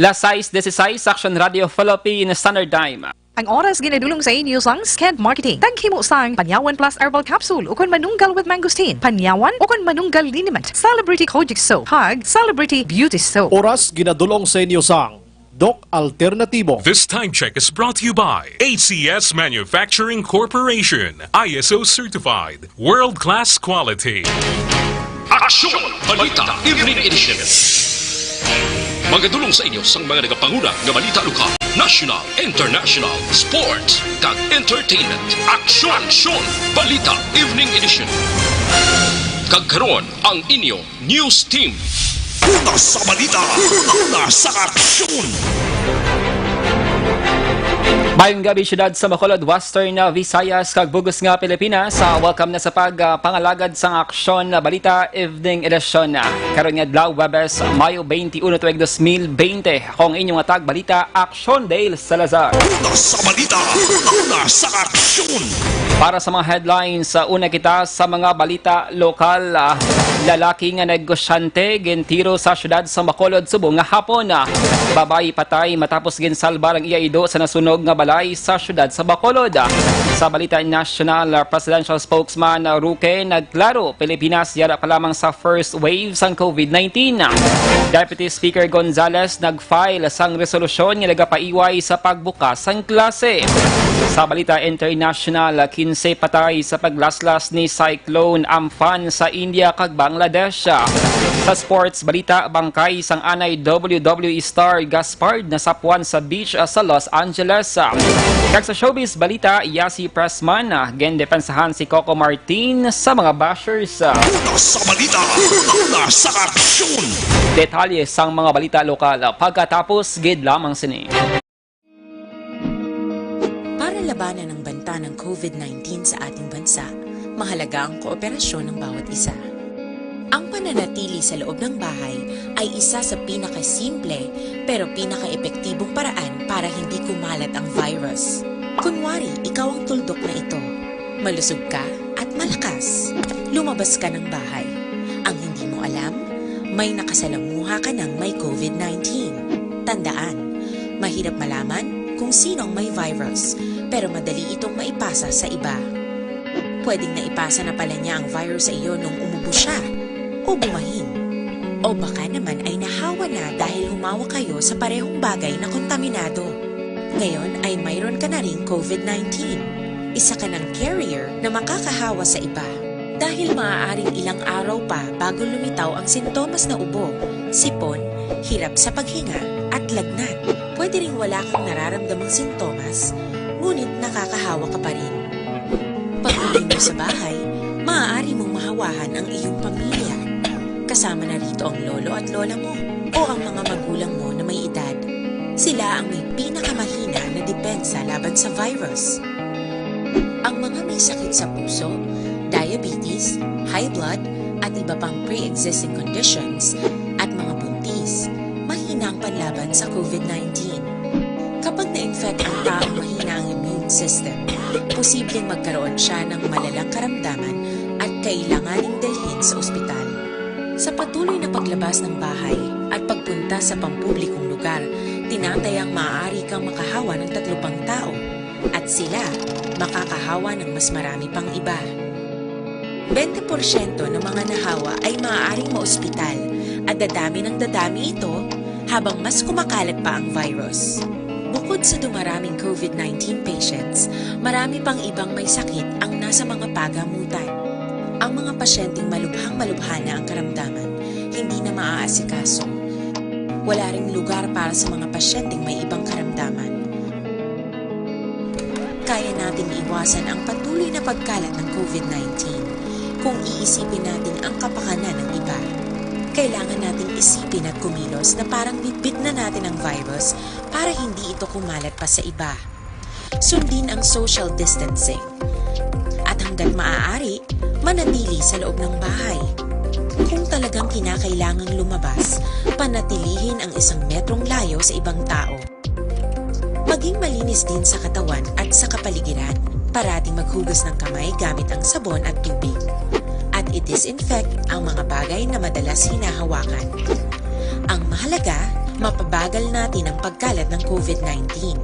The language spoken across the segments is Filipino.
Las 6:16 Action Radio Philippine Standard Time. Ang oras ginadulong sa inyo sang Sked Marketing. Tangkimo sang Panyawan Plus Herbal Capsule ukon manunggal with mangosteen. Panyawan ukon manunggal liniment. Celebrity Kojic Soap. Hug Celebrity Beauty Soap. Oras ginadulong sa inyo sang Doc Alternatibo. This time check is brought to you by ACS Manufacturing Corporation, ISO certified, world-class quality. Aksyon! Balita Evening Edition. Magadulong sa inyo sang mga nagapanguna nga balita lokal, national, international, sports, kag entertainment. Aksyon! Balita Evening Edition. Kagkaroon ang inyo news team. Una sa balita, una sa aksyon. Mayong gabi syudad sa Bacolod, Western Visayas, kag Bugos nga Pilipinas. Welcome na sa pangalagad sa aksyon na balita evening edition. Karon nga adlaw Webes, Mayo 21 tuig 2020. Kung inyong atag balita, Aksyon Dale Salazar. Una sa balita, una sa aksyon. Para sa mga headlines, una kita sa mga balita lokal. Lalaki nga negosyante gintiro sa syudad sa Bacolod, Subo nga hapon. Babae patay matapos ginsalbar ang iya ido sa nasunog nga balay sa syudad sa Bacolod. Sa balita national, presidential spokesman Roque nagklaro, Pilipinas yara pa lamang sa first wave sang COVID-19. Deputy Speaker Gonzales nagfile sang resolusyon nga nagapaiway sa pagbukas sang klase. Sa balita international, 15 patay sa paglaslas ni Cyclone Amphan sa India kag Bangladesh. Sa sports balita, bangkay sang anay WWE star Gaspard na sapuan sa beach sa Los Angeles. Kag sa showbiz balita, Yasi Pressman gendepensahan si Coco Martin sa mga bashers. Una sa balita, una sa aksyon. Detalye sang mga balita lokal pagkatapos gid lamang sini. Para labanan ang banta ng COVID-19 sa ating bansa, mahalaga ang kooperasyon ng bawat isa. Ang pananatili sa loob ng bahay ay isa sa pinakasimple pero pinaka-epektibong paraan para hindi kumalat ang virus. Kunwari, ikaw ang tuldok na ito. Malusog ka at malakas. Lumabas ka ng bahay. Ang hindi mo alam, may nakasalamuha ka ng may COVID-19. Tandaan, mahirap malaman kung sino ang may virus, pero madali itong maipasa sa iba. Pwedeng naipasa na pala niya ang virus sa iyo nung umubo siya o bumahin. O baka naman ay nahawa na dahil humawa kayo sa parehong bagay na kontaminado. Ngayon ay mayroon ka na ring COVID-19. Isa ka ng carrier na makakahawa sa iba. Dahil maaaring ilang araw pa bago lumitaw ang sintomas na ubo, sipon, hirap sa paghinga at lagnat. Pwede ring wala kang nararamdamang sintomas, ngunit nakakahawa ka pa rin. Pag-uwi mo sa bahay, maaari mong mahawahan ang iyong pamilya. Kasama na rito ang lolo at lola mo o ang mga magulang mo na may edad. Sila ang may pinakamahina na depensa laban sa virus. Ang mga may sakit sa puso, diabetes, high blood, at iba pang pre-existing conditions at mga buntis, mahina ang panlaban sa COVID-19. Kapag na-infect ang taong mahina ang immune system, posibleng magkaroon siya ng malalang karamdaman at kailanganing dalhin sa ospital. Sa patuloy na paglabas ng bahay at pagpunta sa pampublikong lugar, tinatayang maaari kang makahawa ng 3 pang tao at sila makakahawa ng mas marami pang iba. 20% ng mga nahawa ay maaaring maospital at dadami ng dadami ito habang mas kumakalat pa ang virus. Bukod sa dumaraming COVID-19 patients, marami pang ibang may sakit ang nasa mga pagamutan. Ang mga pasyenteng malubhang-malubha na ang karamdaman, hindi na maaasikaso. Wala ring lugar para sa mga pasyenteng may ibang karamdaman. Kaya nating iwasan ang patuloy na pagkalat ng COVID-19 kung iisipin natin ang kapakanan ng iba. Kailangan nating isipin at kumilos na parang bitbit na natin ang virus para hindi ito kumalat pa sa iba. Sundin ang social distancing. At hanggat maaari, manatili sa loob ng bahay. Kung talagang kinakailangang lumabas, panatilihin ang 1 metrong layo sa ibang tao. Maging malinis din sa katawan at sa kapaligiran. Parating maghugas ng kamay gamit ang sabon at tubig. At i-disinfect ang mga bagay na madalas hinahawakan. Ang mahalaga, mapabagal natin ang pagkalat ng COVID-19.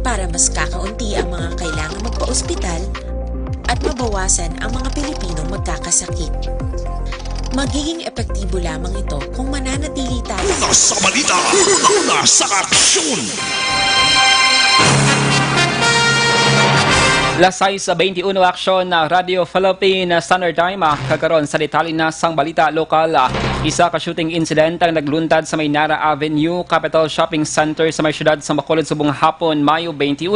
Para mas kakaunti ang mga kailangang magpa-ospital at mabawasan ang mga Pilipinong magkakasakit. Magiging epektibo lamang ito kung mananatili tayo Una sa balita, una sa aksyon. Lasay sa 21 aksyon na Radio Philippine Standard Time kagaron sa detalye na sang balita lokal. Isa ka shooting incident ang nagluntad sa Maynara Avenue, Capital Shopping Center sa may syudad sa Bacolod subong hapon, Mayo 21.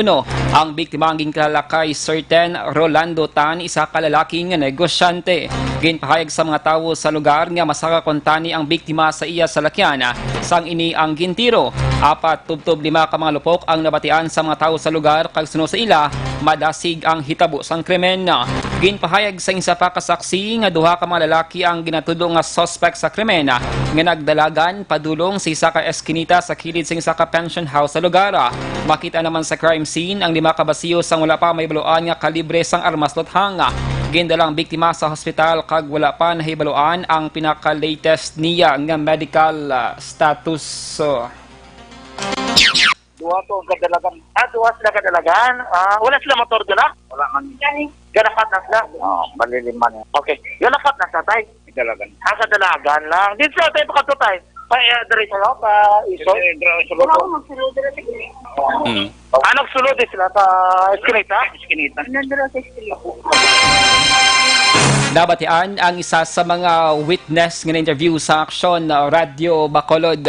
Ang biktima ang kilala kay Certain Rolando Tan, isa ka lalaking negosyante. Ginpahayag sa mga tawo sa lugar nga masakakontani ang biktima sa iya salakyan. Sang ini ang gintiro. 4-5 ka mga lupok ang nabatian sa mga tawo sa lugar kag suno sa ila madasig ang hitabo sang krimen. Ginpahayag sa isa pa ka saksi nga duha ka mga lalaki ang ginatudo nga suspect sa krimen nga nagdalagan padulong sa isa ka eskinita sa kilid sa isa ka pension house sa lugar. Makita naman sa crime scene ang 5 ka basiyo sang wala pa may baluan nga kalibre sang armas lothang. Gindalang biktima sa hospital kag wala pa nahibaluan ang pinaka-latest niya nga medical status. Duha to ang kadalagan. Duha sila kadalagan. Wala sila motor dala? Wala man. Ganapat na sila? Maliliman. Okay. Ganapat na sa tay? Kadalagan. Kadalagan lang. Dito sa tayo pa katutay. Dari sa loob, iso? Dari sa loob. Anong sulod sila sa eskinita? Eskinita. Nandara sa eskinita. Nabatian ang isa sa mga witness ng interview sa aksyon Radio Bacolod.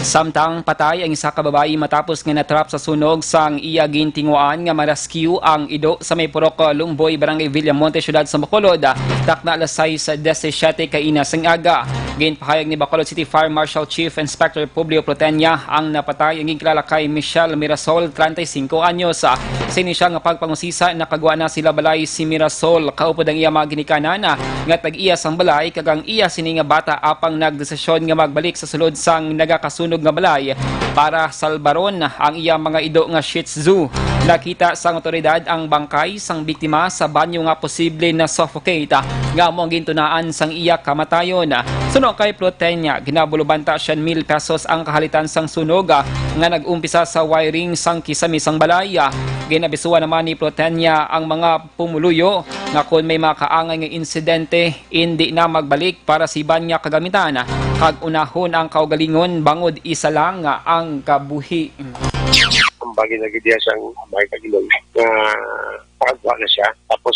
Samtang patay ang isa ka babae matapos nga natrap sa sunog sang iya gintinguan nga ma-rescue ang ido sa may purok Lungboy, Barangay Villamonte, syudad sa Bacolod. Takna lasay sa 17 kaina sang aga. Ginpahayag ni Bacolod City Fire Marshal Chief Inspector Publio Plotenya ang napatay ang kilala kay Michelle Mirasol, 35 anyos. Sa inisyal nga pagpangusisa nakagwa na sila balay si Mirasol kaupod ang iya mga ginikanan nga tag-iya sang balay kagang iya sini nga bata apang nagdesisyon nga magbalik sa sulod sang nagakasunog nga balay para salbaron ang iya mga ido nga Shih Tzu. Nakita sang otoridad ang bangkay sang biktima sa banyo nga posible na suffocate nga mo ang gintunaan sang iya kamatayon. Suno kay Plotenya, ginabulubanta 100,000 pesos ang kahalitan sang sunog nga nag-umpisa sa wiring sang kisami sang balay. Ginabisuan naman ni Plotenya ang mga pumuluyo nga kung may makaangay nga insidente hindi na magbalik para siban niya kagamitan kag unahon ang kaugalingon bangod isa lang ang kabuhi. Ang bagay na gidya siyang may kagilong na pagwa na siya. Tapos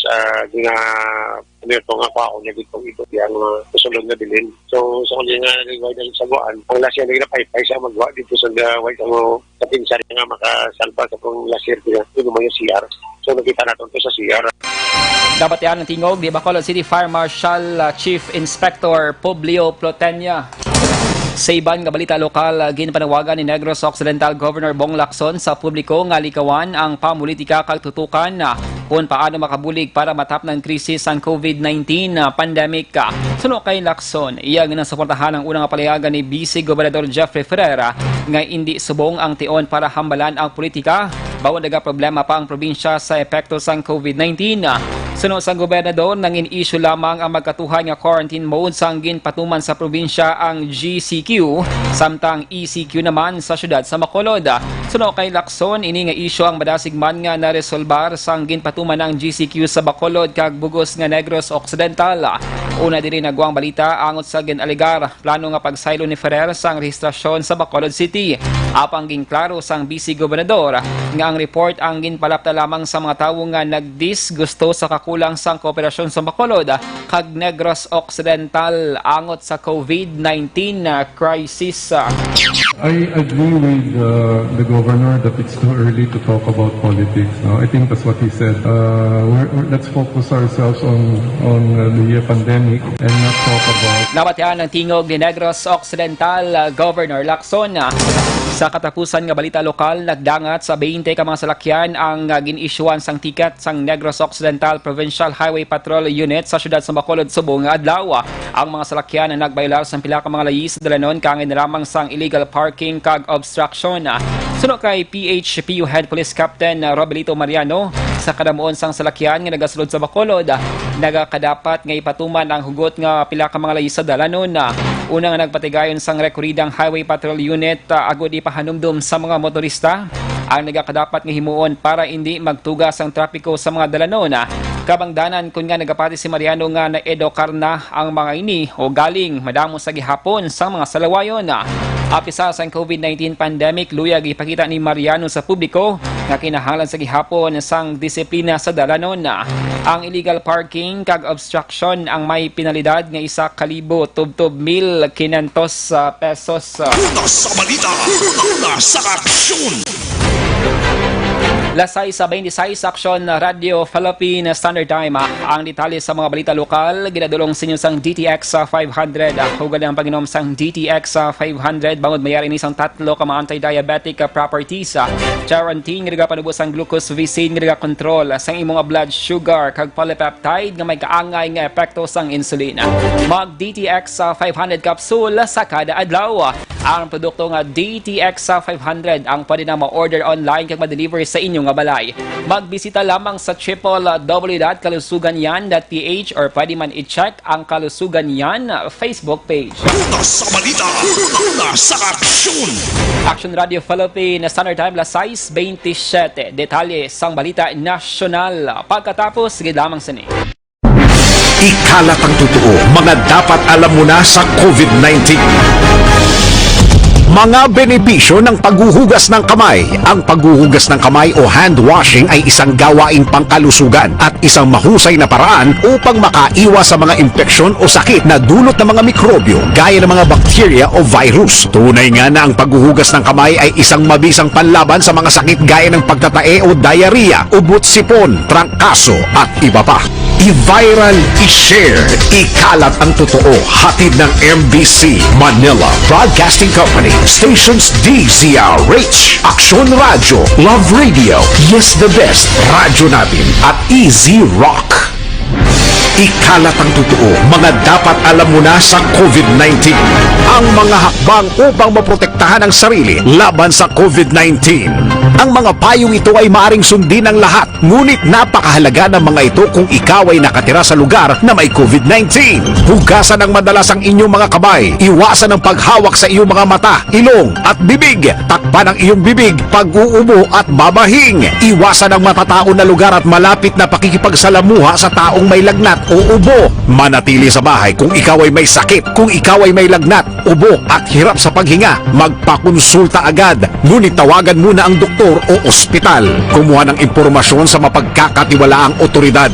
nga ito nga pa ako niya dito yung susunod na bilhin. So sa kanya nga nagawin na sa guwaan, ang lasya na ginapay siya magwa dito sa white ang kapinsari nga makasalba sa pong lasir niya. Ito mo yung CR. So nakita natin ito sa CR. Dapat yan ang tingog di Bacolod City Fire Marshal Chief Inspector Publio Plotenya. Sa iban nga balita lokal, ginpanawagan ni Negros Occidental Governor Bong Lacson sa publiko nga likawan ang pamulitika kag tutukan kung paano makabulig para matap ng krisis ang COVID-19 pandemic. Suno kay Lacson, iya ginasuportahan ang unang palayagan ni Vice Gobernador Jeffrey Ferreira nga hindi subong ang tion para hambalan ang politika, bawat naga problema pa ang probinsya sa epekto sang COVID-19. Suno sa gobernador, nang in-issue lamang ang magkatuhan nga quarantine mode sang ginpatuman sa probinsya ang GCQ, samtang ECQ naman sa syudad sa Bacolod. Suno kay Lacson, ini nga issue ang madasigman nga naresolbar sang ginpatuman ng GCQ sa Bacolod kag Bugos nga Negros Occidental. Una diri nagwang balita angot sa ginaligar plano nga pagsaylo ni Ferrer sang rehistrasyon sa Bacolod City. Apang ginklaro sang Vice Gobernador nga ang report ang ginpalapta lamang sa mga tawo nga nagdisgusto sa kakulang sang kooperasyon sa Bacolod kag Negros Occidental angot sa COVID-19 crisis. I agree with the governor that it's too early to talk about politics. No? I think that's what he said. Let's focus ourselves on the pandemic and not talk about... Nabatian ang tingog ni Negros Occidental Governor Lacson. Sa katapusan nga balita lokal, nagdangat sa 20 ka mga salakyan ang gin-issuean sang tiket sang Negros Occidental Provincial Highway Patrol Unit sa syudad sa Bacolod subong nga adlaw. Ang mga salakyan na nagbaylar sang pila ka mga layis dalanon kangin lamang sang illegal parking kag obstruction. Suno kay PHPU Head Police Captain Robelito Mariano, sa kadamuon sang salakyan nga nagasulod sa Bacolod, Nagakadapat nga ipatuman ang hugot nga pila ka mga lahi sa dalanon na unang nagpatigayon sang rekuridang Highway Patrol Unit agud ipahanumdum sa mga motorista ang nagakadapat nga himuon para hindi magtugas ang trapiko sa mga dalanon. Kabangdanan kun nga nagapati si Mariano nga naedokar na ang mga ini o galing madamo sa gihapon sa mga salawayon. Apisa sa COVID-19 pandemic, luyag ipakita ni Mariano sa publiko nga kinahanglan sa gihapon sang disiplina sa dalanon. Ang illegal parking kag obstruction ang may penalidad nga 1,000 tubtob 1,500 pesos. Una sa balita, una sa aksyon. Lasay sa 26 Action Radio Philippine Standard Time. Ang detalye sa mga balita lokal ginadulong sa inyo sang DTX 500. Hugad ang pag-inom sang DTX 500 bangod mayari ni sang 3 ka mga anti-diabetic properties. Guaranteeing nga panubos ang glucose visine nga control sang imong blood sugar kag polypeptide nga may kaangay nga epekto sang insulin. Mag DTX 500 capsule sa kada adlaw. Ang produkto nga DTX 500 ang pwede na ma-order online kag ma-deliver sa inyong nga balay. Magbisita lamang sa www.kalusuganyan.ph or pwede man i-check ang Kalusugan Yan Facebook page. Una sa balita, una sa aksyon. Action Radio Philippine Standard Time, 6:27. Detalye sang balita nasyonal. Pagkatapos, sige lamang sa ni. Ikalat ang totoo, mga dapat alam mo na sa COVID-19. Mga benepisyo ng paghuhugas ng kamay. Ang paghuhugas ng kamay o hand washing ay isang gawaing pangkalusugan at isang mahusay na paraan upang makaiwas sa mga impeksyon o sakit na dulot ng mga mikrobyo gaya ng mga bakterya o virus. Tunay nga na ang paghuhugas ng kamay ay isang mabisang panlaban sa mga sakit gaya ng pagtatae o diarrhea, ubot sipon, trangkaso at iba pa. I-viral, i-share, ikalat ang totoo. Hatid ng MBC Manila Broadcasting Company, stations DZRH, Action Radio, Love Radio, Yes the Best, Radyo Natin at Easy Rock. Ikalat ang totoo, mga dapat alam mo na sa COVID-19. Ang mga hakbang upang maprotektahan ang sarili laban sa COVID-19. Ang mga payong ito ay maaring sundin ng lahat, ngunit napakahalaga ng mga ito kung ikaw ay nakatira sa lugar na may COVID-19. Hugasan ng madalas ang inyong mga kamay, iwasan ang paghawak sa iyong mga mata, ilong at bibig, takpan ang iyong bibig pag-uubo at babahing, iwasan ang matatao na lugar at malapit na pakikipagsalamuha sa taong may lagnat o ubo. Manatili sa bahay kung ikaw ay may sakit, kung ikaw ay may lagnat, ubo at hirap sa paghinga, magpakonsulta agad. Ngunit tawagan muna ang doktor o ospital. Kumuha ng impormasyon sa mapagkakatiwalaang otoridad.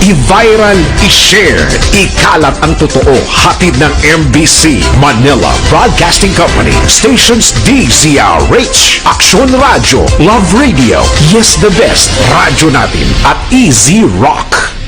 I-viral, i-share, ikalat ang totoo. Hatid ng MBC Manila Broadcasting Company, stations DZRH, Action Radio, Love Radio, Yes the Best, Radyo Natin at Easy Rock.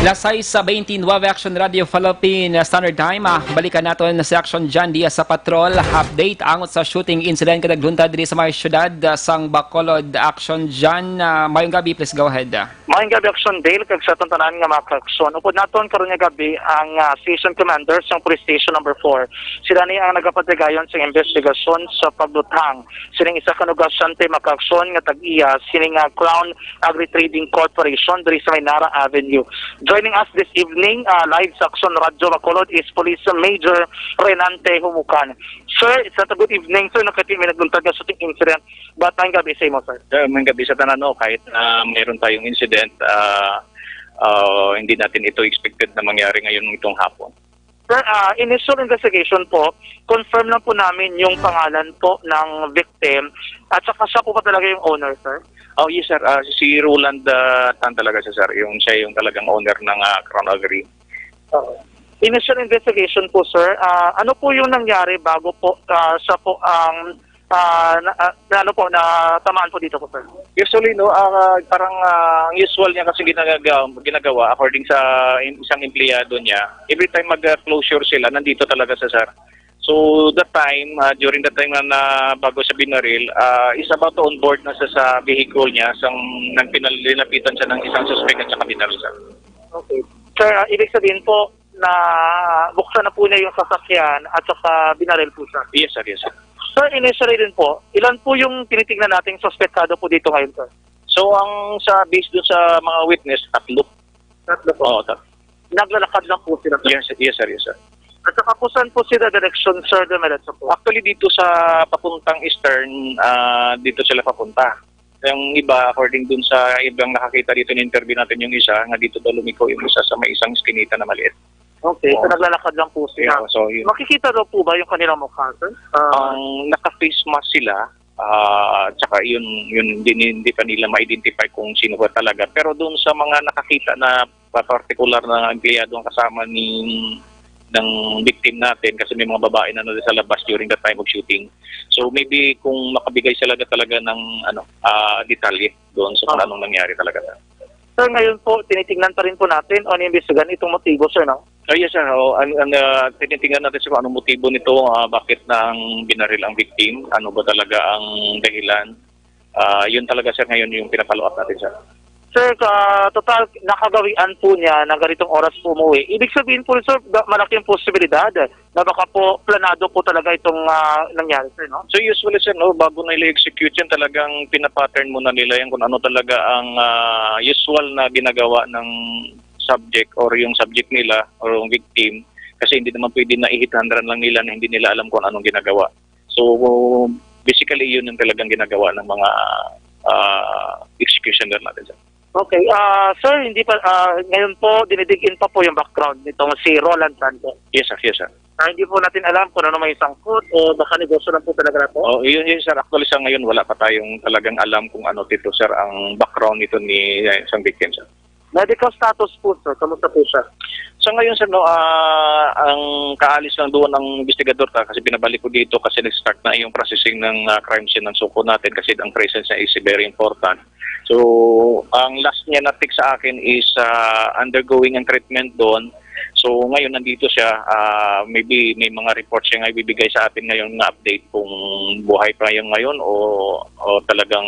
Lasay sa 29 Action Radio Philippine Standard Time. Balikan natin sa Action John Diaz sa Patrol. Update angot sa shooting incident kadagluntad diri sa mga syudad sang Bacolod. Action John, mayong gabi, please go ahead. Mayong gabi, Action Dale, kag sa tantanan nga mga kaksyon. Upod naton karon nga gabi ang station commander sa police station number 4. Sila ni ang nagapatigayon sa investigasyon sa paglutang. Sining isa ka negosyante makaksyon nga tag-iya sining Crown Agri Trading Corporation diri sa Maynara Avenue. Joining us this evening, live sa Action Radio Bacolod is Police Major Renante Humukan. Sir, it's a good evening. Sir, may nagluntad nga shooting incident. Ba't ang gabi sa imo, sir? May gabi sa tanan, kahit mayroon tayong incident, hindi natin ito expected na mangyari ngayon itong hapon. Sir, initial investigation po, confirm lang po namin yung pangalan po ng victim at saka siya po pa talaga yung owner, sir? Oh, yes, sir. Si Roland Tan talaga siya, sir. Siya yung talagang owner ng Crown Agri. Initial investigation po, sir. Ano po yung nangyari bago po siya po ang tamaan po dito po, sir? Usually, parang ang usual niya kasi ginagawa according sa isang empleyado niya, every time mag-closure sila, nandito talaga sa sir. So that time, during that time na bago siya binaril, is about to on board na sa vehicle niya, nang pinalilapitan siya ng isang suspect at saka binaril siya. Okay. Sir, ibig sabihin po na buksan na po niya yung sasakyan at saka binaril po siya? Yes, sir. Yes, sir. Sir, initially din po, ilan po yung tinitingnan nating suspektado po dito ngayon, sir? So ang based doon sa mga witness, tatlo. Tatlo po. Oo, tatlo. Naglalakad lang po sila. Yes, sir. At saka po saan po sila direction, sir, dumiretso po? Actually dito sa papuntang Eastern, dito sila papunta. Yung iba, according dun sa ibang nakakita dito, in-interview natin yung isa, nga dito daw lumiko yung isa sa may isang skinita na maliit. Okay, so Oo. naglalakad lang po sila. Yeah, so yun. Makikita daw po ba yung kanilang mukha, sir? Ang naka-face mask sila, tsaka yun hindi pa nila ma-identify kung sino ba talaga. Pero doon sa mga nakakita na particular na empleyado ang kasama ng victim natin, kasi may mga babae na nandun sa labas during the time of shooting. So maybe kung makabigay sila talaga ng detalye doon sa kung anong nangyari talaga. Sir, ngayon po, tinitingnan pa rin po natin o inimbestigan itong motibo, sir, no? Yes, sir. Tinitingnan natin sa kung anong motibo nito, bakit nang binaril ang victim, ano ba talaga ang dahilan. Yun talaga, sir, ngayon yung pinapalo up natin, sir. Sir, total nakagawian po niya na ganitong oras po umuwi. Ibig sabihin po, sir, malaking posibilidad na baka po planado po talaga itong nangyari, sir, no? So usually, sir, no, bago nila execute yan, talagang pinapattern muna nila yan kung ano talaga ang usual na ginagawa ng subject or yung subject nila or yung victim, kasi hindi naman pwede na ihit-handran lang nila na hindi nila alam kung anong ginagawa. So basically, yun yung talagang ginagawa ng mga executioner natin, sir. Okay, sir, hindi pa, ngayon po, dinidigin pa po yung background nitong si Roland Santos. Yes, sir. Hindi po natin alam kung ano may sangkot o baka negosyo lang po talaga na po. Oh, yun, sir. Actually, sa ngayon, wala pa tayong talagang alam kung ano dito, sir, ang background nito ni isang victim, sir. Medical status po, sir, kamusta po siya? So ngayon, sir, no, ang kaalis lang doon ng investigador kasi binabalik ko dito kasi nag-start na yung processing ng crime scene ng suko natin kasi ang presence niya is very important. So, ang last niya na tick sa akin is undergoing ang treatment doon. So, ngayon nandito siya. Maybe may mga reports siya nga ibibigay sa atin ngayon na update kung buhay pa yung ngayon o talagang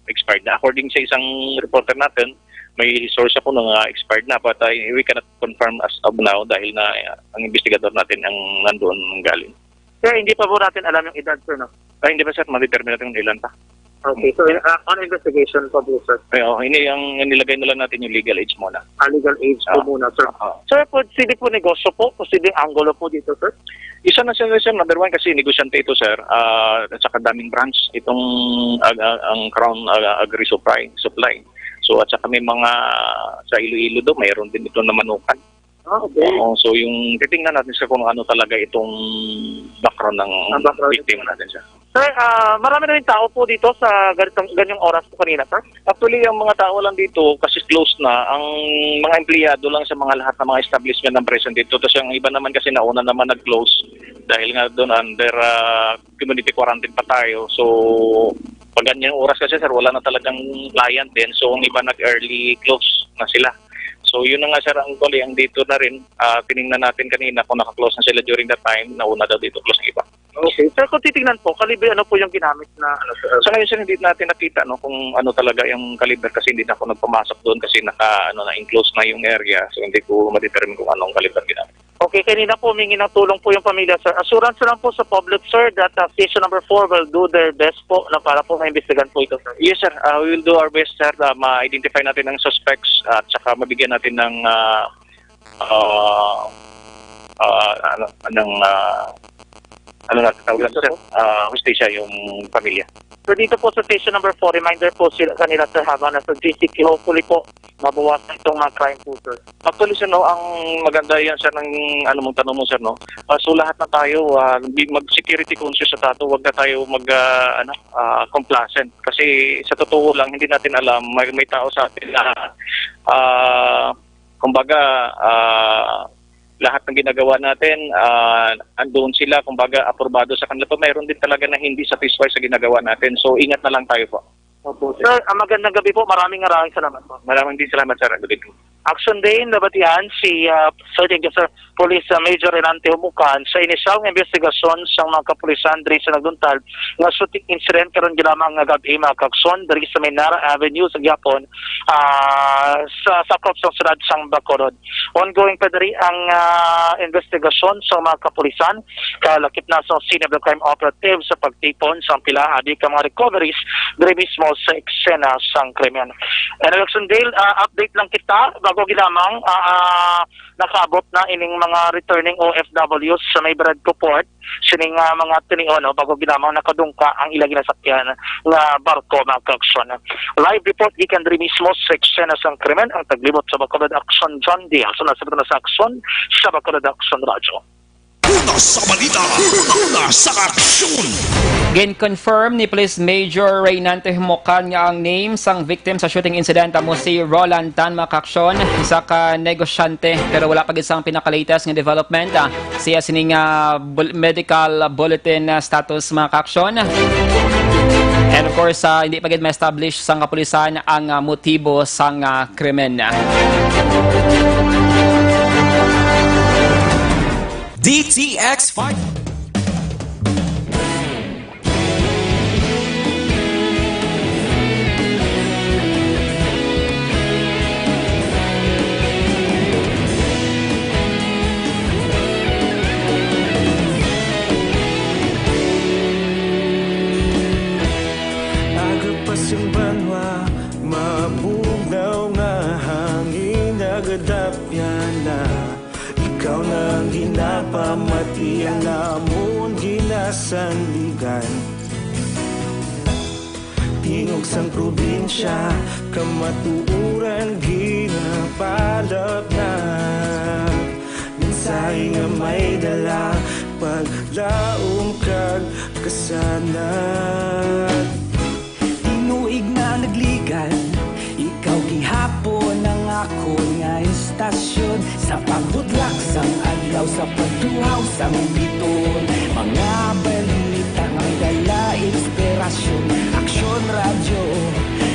expired na. According sa isang reporter natin, may source ako na expired na but we cannot confirm as of now dahil na ang investigador natin ang nandoon galing. Sir, hindi pa po natin alam yung edad, sir, no? Hindi ba, sir? Ma-determine natin kung ilan pa. Okay, so on investigation pa po, sir. Ang nilagay na lang natin yung legal age muna. Legal age po muna, sir. Sir, posibleng po negosyo po, posibleng angulo po dito, sir? Isa na, sir, number one kasi negosyante ito, sir. At saka daming branch itong ang Crown Agri-Supply. So at saka may mga sa Iloilo do, mayroon din ito na manukan. Okay. So yung titingnan natin sa kung ano talaga itong background ng victim natin, sir. Sir, marami na rin tao po dito sa ganyang oras po kanina, sir? Actually, ang mga tao lang dito kasi close na. Ang mga empleyado lang sa mga lahat ng mga establishment ng present dito. Tapos yung iba naman kasi nauna naman nag-close dahil nga doon under community quarantine pa tayo. So, pag ganyang oras kasi, sir, wala na talagang client din. So, ang iba nag-early close na sila. So, yun na nga, sir, ang tuloy. Ang dito na rin, tinignan natin kanina kung naka-close na sila during that time. Nauna daw dito close ng iba. Okay. Sir, kung titignan po, kalibre ano po yung ginamit na So ngayon, sir, hindi natin nakita kung ano talaga yung caliber kasi hindi na ako nagpamasok doon kasi na-enclose na yung area. So hindi ko ma-determine kung anong caliber ginamit. Okay, kanina po humingi ng tulong po yung pamilya, sir. Assurance lang po sa public, sir, that station number 4 will do their best po na para po maimbestigan po ito, sir. Yes, sir. We will do our best, sir, ma-identify natin ang suspects at saka mabigyan natin ng hustisya yung pamilya. So dito po sa station number 4, reminder po sila kanila, sir, habang nasa GCQ, hopefully po mabawasan itong crime po, sir. Actually, sir, no, ang maganda yan, sir, ng mong tanong mo, sir, no? So lahat na tayo, mag-security conscious sa tato, wag na tayo complacent. Kasi sa totoo lang, hindi natin alam, may tao sa atin na, lahat ng ginagawa natin, andoon sila, kumbaga, aprobado sa kanila. Pero mayroon din talaga na hindi satisfied sa ginagawa natin. So, ingat na lang tayo po. Opo, sir, magandang gabi po. Maraming salamat po. Maraming din salamat, sir. Good evening. Action din nabatian si Sergeant Police Major Renante Humukan sa inisyal nga investigasyon sa mga kapulisan diri sa nagduntal nga shooting incident karon gilamang nga gabi mga kakson diri sa Menara Avenue sa Gyapon sa sakop sa siyudad sang Bacolod. Ongoing pa diri ang investigasyon sa mga kapulisan kalakip na sa scene of the crime operative sa pagtipon sa pila adi ka mga recoveries diri mismo sa eksena sang krimen. And Action Dale, update lang kita bago gilamang nakaabot na ining mga returning OFWs sa may Bradco Port sining mga tinion bago ginamang nakadungka ang ilang ginasakyan nga barko mga kaaksyon. Live report gikan diri mismo sa eksena sang krimen ang taglibot sa Bacolod Action John Diaz na sa aksyon sa Bacolod Action Radio. Una sa balita, una sa aksyon. Gin-confirm ni Police Major Reynante Humukan nga ang name sang victim sa shooting incident mo si Roland Tan Makaksyon, isa ka negosyante pero wala pa isang pinaka-latest nga development. Siya sining medical bulletin status Makaksyon. And of course, hindi pa gid ma-establish sang kapulisan ang motibo sang krimen. DTX Fight. Agapas yung banwa, mabugnaw nga hangin nagadapyan na. Ikaw na ang ginapamati ang namon ginasandigan. Tingog sang probinsya, kamatuuran ginapalap na. Minsay nga may dala, paglaom kag kasanat. Tinuig na nagligan, ikaw gihapon ang ako nga istasyon sa pagbudlak sang adlaw sa pagtuhaw sang biton. Mga balita nga dala inspirasyon, Aksyon Radio,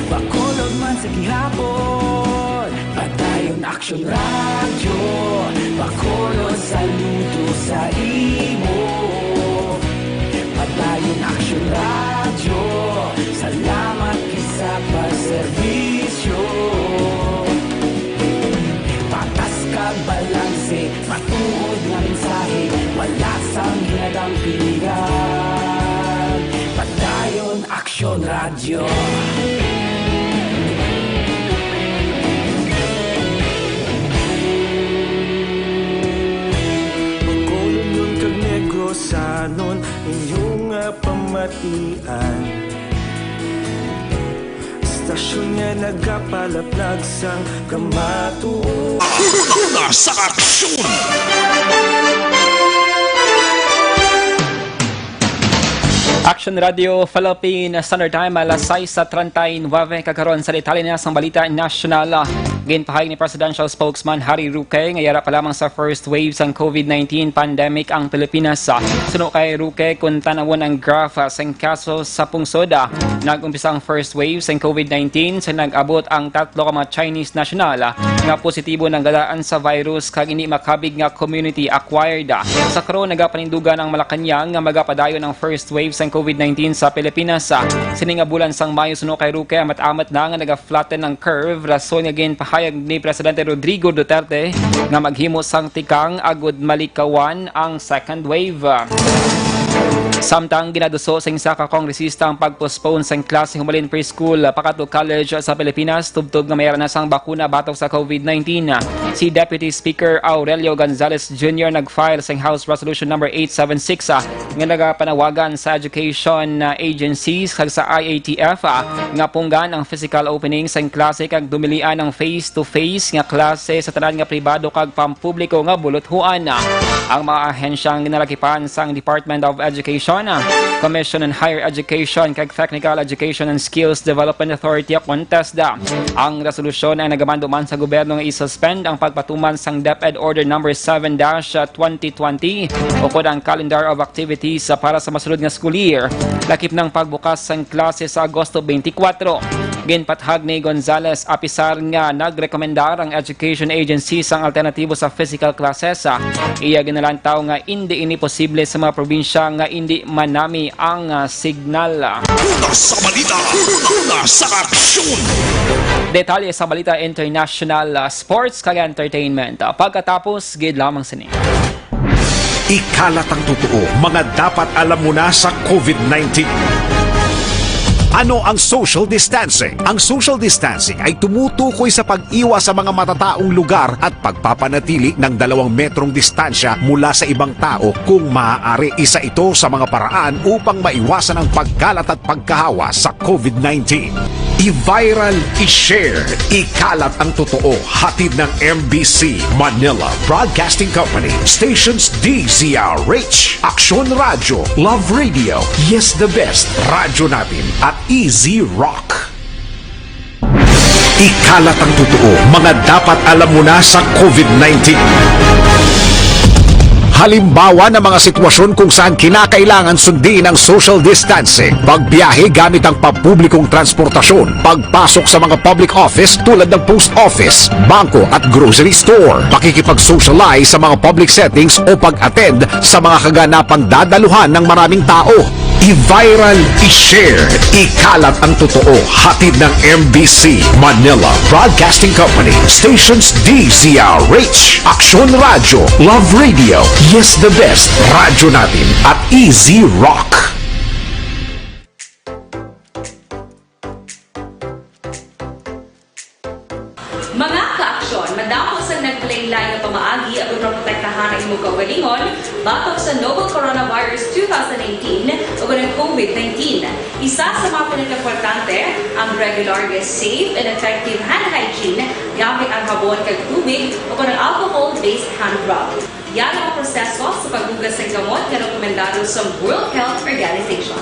Bacolod man sa gihapon. Padayon Aksyon Radio, Bacolod saludo sa imo. Padayon Aksyon Radio, salamat kisa pagserbisyo. Balanse, matuod nga mensahe, wala sang hinadang pilihan. Padayon Aksyon Radio. Bacolod nun kag Negosanon, inyong pamatian. Stasyon nga nagapalaplag sang kamatuon. Una sa aksyon. Action Radio Philippine Standard Time alas 6:39 kakaron sa detalye na sang balita nasyonal. Ginpahayag ni Presidential Spokesman Harry Roque nga yara pa lamang sa first wave sang COVID-19 pandemic ang Pilipinas. Suno kay Roque kung tanawon ang graph sang kaso sa pungsod, nag-umpisa ang first wave sang COVID-19 sa nag-abot ang 3 ka mga Chinese national nga positibo ng galaan sa virus kag ini makabig nga community acquired. Sa karon nagapanindugan ang Malacañang nga magapadayon ang first wave sang COVID-19 sa Pilipinas. Sining nga bulan sang Mayo suno kay Roque amat-amat na nga naga-flatten ang curve, rason nga ginpahayag ni Presidente Rodrigo Duterte nga maghimo sang tikang agud malikawan ang second wave. Samtang ginaduso sa isa ka kongresista ang pagpostpone sang klase humalin preschool pakato college sa Pilipinas tubtob nga mayroon na sang bakuna batok sa COVID-19. Si Deputy Speaker Aurelio Gonzales Jr. nag-file sang House Resolution number 876 nga nagapanawagan sa education agencies kag sa IATF nga punggan ang physical opening sang klase kag dumilian ang face-to-face nga klase sa tanan nga pribado kag pampubliko nga bulothuan. Ang mga ahensyang ginalakipan sa Department of Education, Commission on Higher Education kag Technical Education and Skills Development Authority Contesda. Ang resolusyon ay nagamanduman sa gobyerno nga i-suspend ang pagpatuman sang DepEd Order No. 7-2020 ukod ang calendar of activities para sa masulod nga school year. Lakip ng pagbukas sang klase sa Agosto 24. Ginpathag ni Gonzales Apisar nga nagrekomendar ang Education Agency sang alternatibo sa physical classes. Iya ginalantaw nga hindi ini posible sa mga probinsya nga hindi manami ang signal. Una sa balita, una sa aksyon. Detalye sa balita international, sports kag entertainment. Pagkatapos, gid lamang sini. Ikalat ang totoo, mga dapat alam mo na sa COVID-19. Ano ang social distancing? Ang social distancing ay tumutukoy sa pag-iwas sa mga matataong lugar at pagpapanatili ng 2 metrong distansya mula sa ibang tao kung maaari. Isa ito sa mga paraan upang maiwasan ang pagkalat at pagkahawa sa COVID-19. I-viral, i-share, ikalat ang totoo. Hatid ng MBC Manila Broadcasting Company, stations DZRH, Aksyon Radio, Love Radio, Yes the Best, Radyo Natin at Easy Rock. Ikalat ang totoo, mga dapat alam mo na sa COVID-19. Halimbawa ng mga sitwasyon kung saan kinakailangan sundin ang social distancing, pagbiyahe gamit ang pampublikong transportasyon, pagpasok sa mga public office tulad ng post office, bangko at grocery store, pakikipag-socialize sa mga public settings o pag-attend sa mga kaganapang dadaluhan ng maraming tao. I-viral, i-share, ikalat ang totoo. Hatid ng MBC Manila Broadcasting Company, stations DZRH, Aksyon Radio, Love Radio, Yes the Best, Radyo Natin at Easy Rock. Mga ka-aksyon, madamo sa naglaylay nga pamaagi at protektahan ang imong kaugalingon batok sa novel coronavirus 2018 o ng COVID-19. Isa sa mga pinaka-importante ang regular, safe, and effective hand hygiene gamit ang habon kag tubig o ng alcohol-based hand rub. Yan ang proseso sa paghugas ng gamot na rekomendado sa World Health Organization.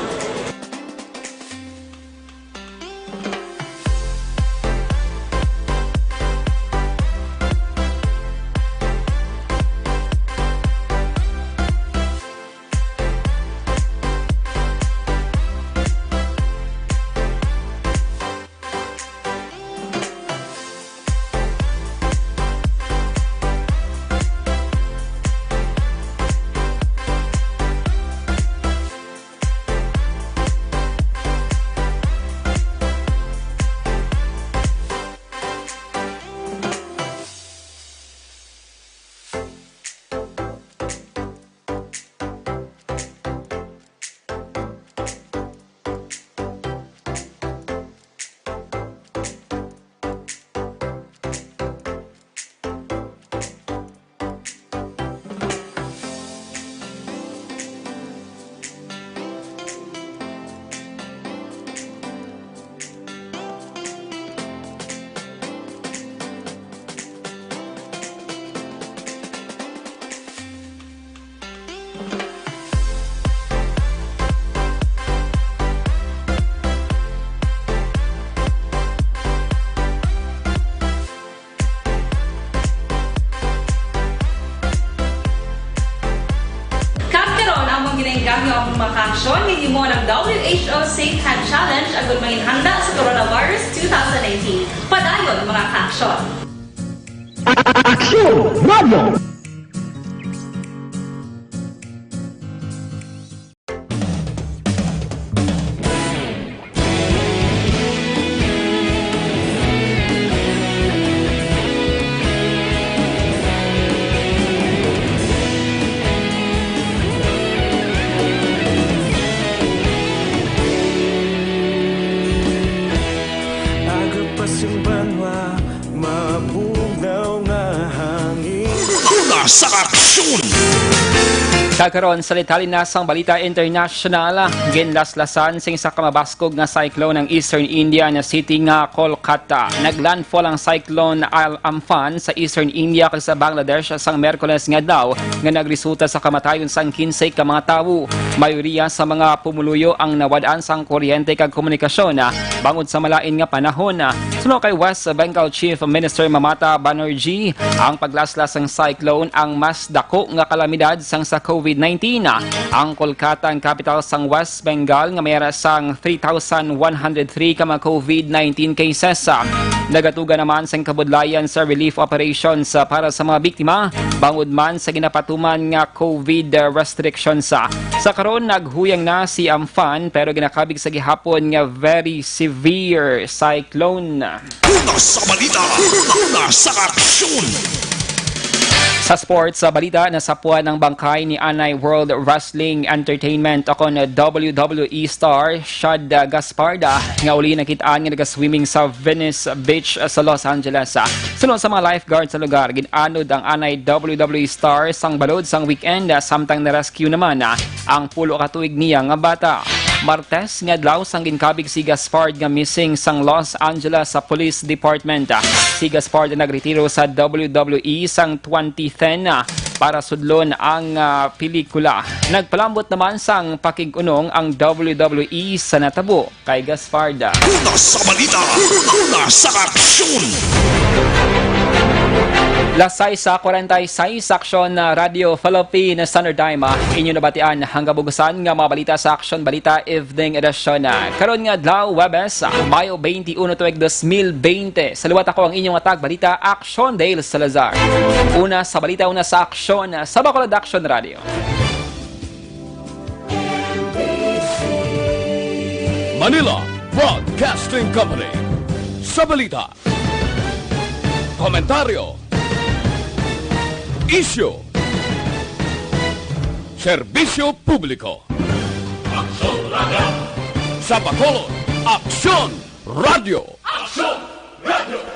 Ginagawa ang mga aksyon hindi mo ng WHO Safe Hand Challenge agad maging handa sa coronavirus 2019. Padayon mga aksyon. Aksyon Radio! Una sa aksyon! Kakaroon sa litalin-nasang balita international, ginlaslasan sing sa kamabaskog nga cyclone ng Eastern India na city nga Kolkata. Naglandfall ang cyclone Al-Amphan sa Eastern India kag sa Bangladesh sang Miyerkules nga daw nga nagresulta sa kamatayon sang 15 ka mga tawo. Mayoriya sa mga pumuluyo ang nawadaan sang kuryente kag komunikasyon bangod sa malain nga panahon. Suno kay West Bengal Chief Minister Mamata Banerjee, ang paglaslas sang cyclone ang mas dako nga kalamidad sang sa COVID-19. Ang Kolkata ang capital sang West Bengal nga mayara sang 3,103 ka mga COVID-19 cases. Nagatuga naman sang kabudlayan sa relief operations para sa mga biktima bangod man sa ginapatuman nga COVID restrictions. Sa karon naghuyang na si Amphan pero ginakabig sa gihapon nga very severe cyclone. Una sa balita, una sa aksyon. Sa sports, sa balita, nasapuan ng bangkay ni Anay World Wrestling Entertainment ako na WWE star Shad Gasparda nga uli nakitaan nga nagaswimming sa Venice Beach sa Los Angeles. Sunod sa mga lifeguards sa lugar, ginanod ang Anay WWE star sang balod sang weekend samtang na-rescue naman ang pulo katuig niya nga bata. Martes nga adlaw sang ginkabig si Gaspard nga missing sang Los Angeles sa Police Department. Si Gaspard nagretiro sa WWE sang 2010 para sudlon ang pelikula. Nagpalambot naman sang pakigunong ang WWE sa natabo kay Gaspard. Una sa balita, una sa aksyon. Lasay sa 46 aksyon na Radio Philippine Standard Time. Inyo nabatian hanggang bugusan nga mga balita sa aksyon balita evening edition. Karon nga adlaw Webes, Mayo 21 tuig 2020. Sa liwat ako ang inyong atag balita Aksyon Dale Salazar. Una sa balita, una sa aksyon sa Bacolod Action Radio. Manila Broadcasting Company. Sa balita, komentaryo, isyu, serbisyo publiko. Aksyon Radio. Sa Bacolod, Aksyon Radio. Aksyon Radio.